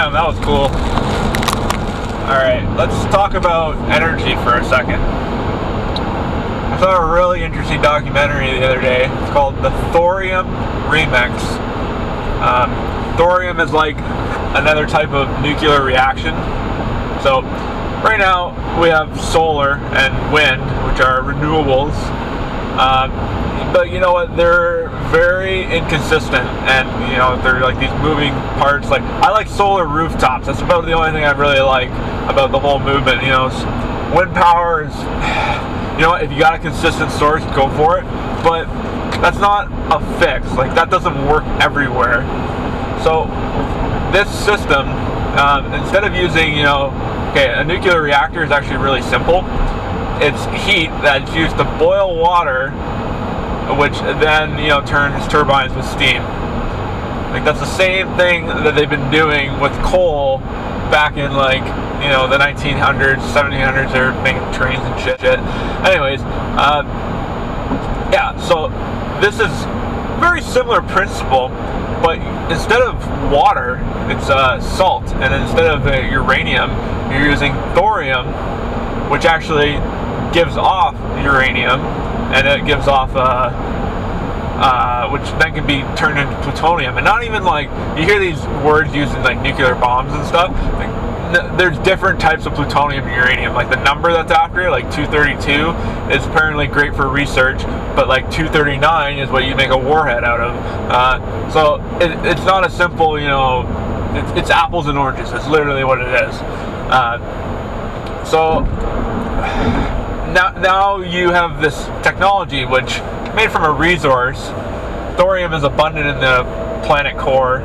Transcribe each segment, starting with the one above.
Damn, that was cool. Alright, let's talk about energy for a second. I saw a really interesting documentary the other day. It's called the Thorium Remix. Thorium is like another type of nuclear reaction. So right now we have solar and wind, which are renewables. But you know what, they're very inconsistent, and you know, they're like these moving parts. Like, I like solar rooftops. That's about the only thing I really like about the whole movement. You know, wind power is, you know, if you got a consistent source, go for it, but that's not a fix. Like, that doesn't work everywhere. So this system, instead of using, you know, okay, a nuclear reactor is actually really simple. It's heat that's used to boil water, which then, you know, turns turbines with steam. Like, that's the same thing that they've been doing with coal back in, like, you know, the 1900s, 1700s. They're making trains and shit. Anyways, yeah, so this is very similar principle, but instead of water, it's salt, and instead of uranium, you're using thorium, which actually gives off uranium, and it gives off which then can be turned into plutonium. And not even, like, you hear these words used in like nuclear bombs and stuff, like, there's different types of plutonium and uranium. Like, the number that's after, like 232, is apparently great for research, but like 239 is what you make a warhead out of. So it's not a simple, you know, it's apples and oranges. It's literally what it is. So now you have this technology which made from a resource. Thorium is abundant in the planet core.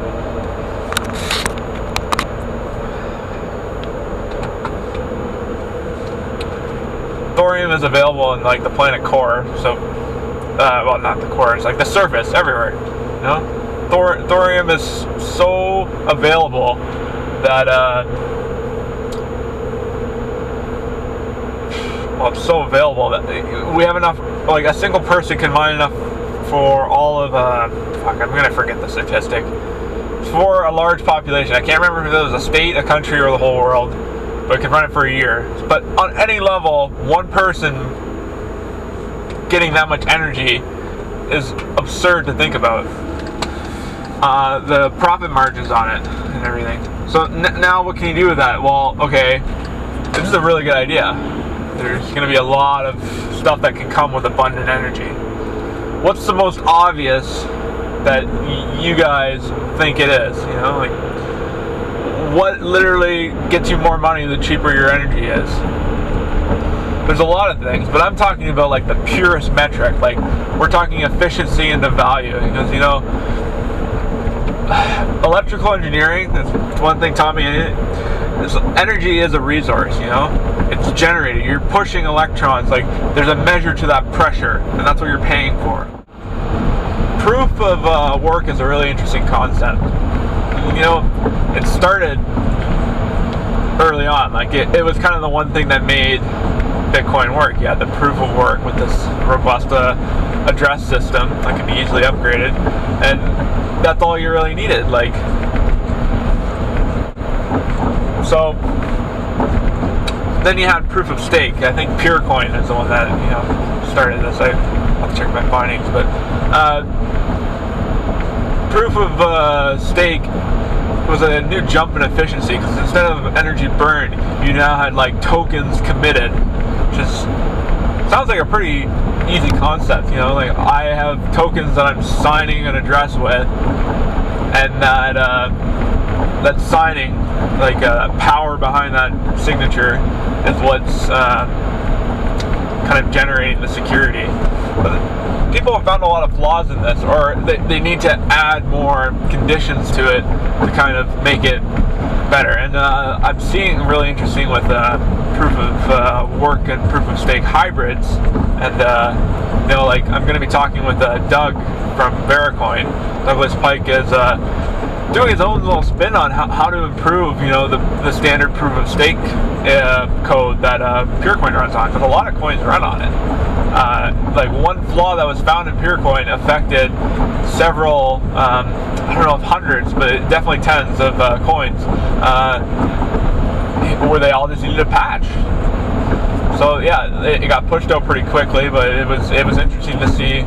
Thorium is available in, like, the planet core. So, well, not the core. It's like the surface everywhere. You know, thorium is so available that well, it's so available that we have enough, like, a single person can mine enough for all of, fuck, I'm gonna forget the statistic, for a large population. I can't remember if it was a state, a country, or the whole world, but it can run it for a year. But on any level, one person getting that much energy is absurd to think about. The profit margins on it and everything. So now what can you do with that? Well, okay, this is a really good idea. There's going to be a lot of stuff that can come with abundant energy. What's the most obvious that you guys think it is? You know, like, what literally gets you more money the cheaper your energy is? There's a lot of things, but I'm talking about, like, the purest metric. Like, we're talking efficiency into value, because, you know, electrical engineering, that's one thing taught me. Energy is a resource, you know? It's generated. You're pushing electrons. Like, there's a measure to that pressure, and that's what you're paying for. Proof of work is a really interesting concept. You know, it started early on. Like, it was kind of the one thing that made Bitcoin work. You had the proof of work with this robust address system that can be easily upgraded, and that's all you really needed. Like, so then you had proof of stake. I think Purecoin is the one that, you know, started this. I'll have to check my findings, but proof of stake was a new jump in efficiency, because instead of energy burned, you now had, like, tokens committed, which is, sounds like a pretty easy concept. You know, like, I have tokens that I'm signing an address with, and that signing, like, power behind that signature is what's kind of generating the security. But people have found a lot of flaws in this, or they need to add more conditions to it to kind of make it better. And I'm seeing really interesting with proof of work and proof of stake hybrids. And you know, like, I'm going to be talking with Doug from Veracoin. Douglas Pike is doing his own little spin on how to improve, you know, the standard proof of stake code that PureCoin runs on, because a lot of coins run on it. Like one flaw that was found in PureCoin affected several, I don't know if hundreds, but definitely tens of coins, where they all just needed a patch. So yeah, it got pushed out pretty quickly, but it was interesting to see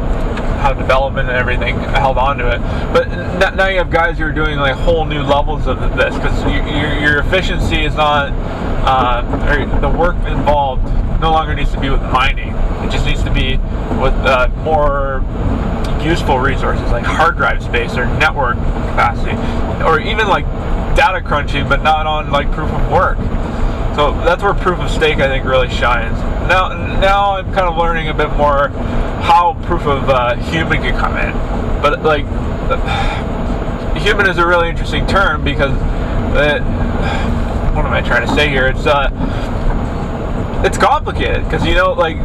how development and everything held on to it. But now you have guys who are doing like whole new levels of this, because your efficiency is not, or the work involved no longer needs to be with mining. It just needs to be with more useful resources like hard drive space or network capacity, or even like data crunching, but not on like proof of work. So that's where proof of stake, I think, really shines. Now I'm kind of learning a bit more how proof of human can come in. But like, human is a really interesting term, because what am I trying to say here? It's complicated, because, you know, like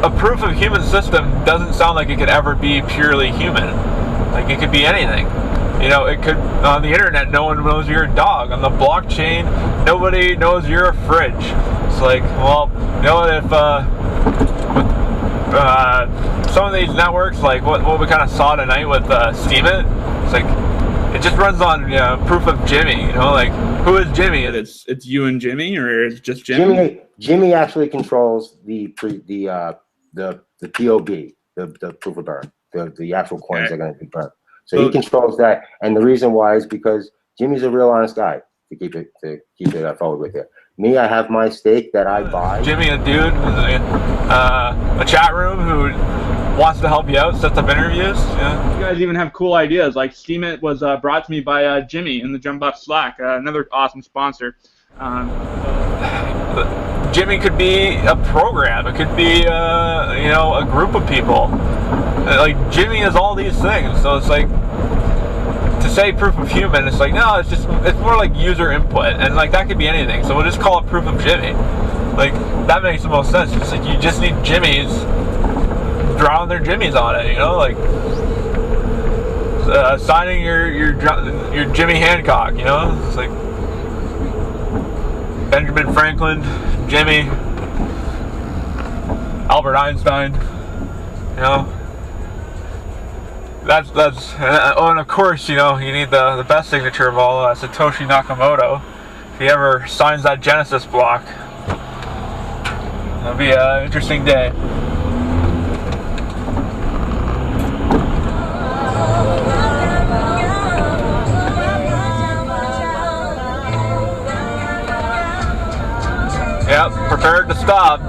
a proof of human system doesn't sound like it could ever be purely human. Like it could be anything. You know, it could, on the internet, no one knows you're a dog. On the blockchain, nobody knows you're a fridge. It's like, well, you know what, if with some of these networks, like what we kind of saw tonight with SteemIt, it's like, it just runs on proof of Jimmy, you know, like, who is Jimmy? It's you and Jimmy, or it's just Jimmy? Jimmy actually controls the POB, the proof of burn, the actual coins that are going to be burnt. So he controls that, and the reason why is because Jimmy's a real honest guy. To keep it forward with you. Me, I have my stake that I buy. Jimmy, a dude, a chat room who wants to help you out, sets up interviews. Yeah. You guys even have cool ideas. Like SteemIt was brought to me by Jimmy in the Jumbuck Slack, another awesome sponsor. Jimmy could be a program. It could be, you know, a group of people. Like, Jimmy is all these things. So it's like, to say proof of human, it's like, no, it's more like user input. And like, that could be anything. So we'll just call it proof of Jimmy. Like, that makes the most sense. It's like, you just need Jimmys drawing their Jimmys on it, you know? Like, signing your Jimmy Hancock, you know? It's like Benjamin Franklin, Jimmy, Albert Einstein, you know? That's oh, and of course, you know, you need the best signature of all, Satoshi Nakamoto. If he ever signs that Genesis block, it'll be an interesting day. Yep, prepared to stop.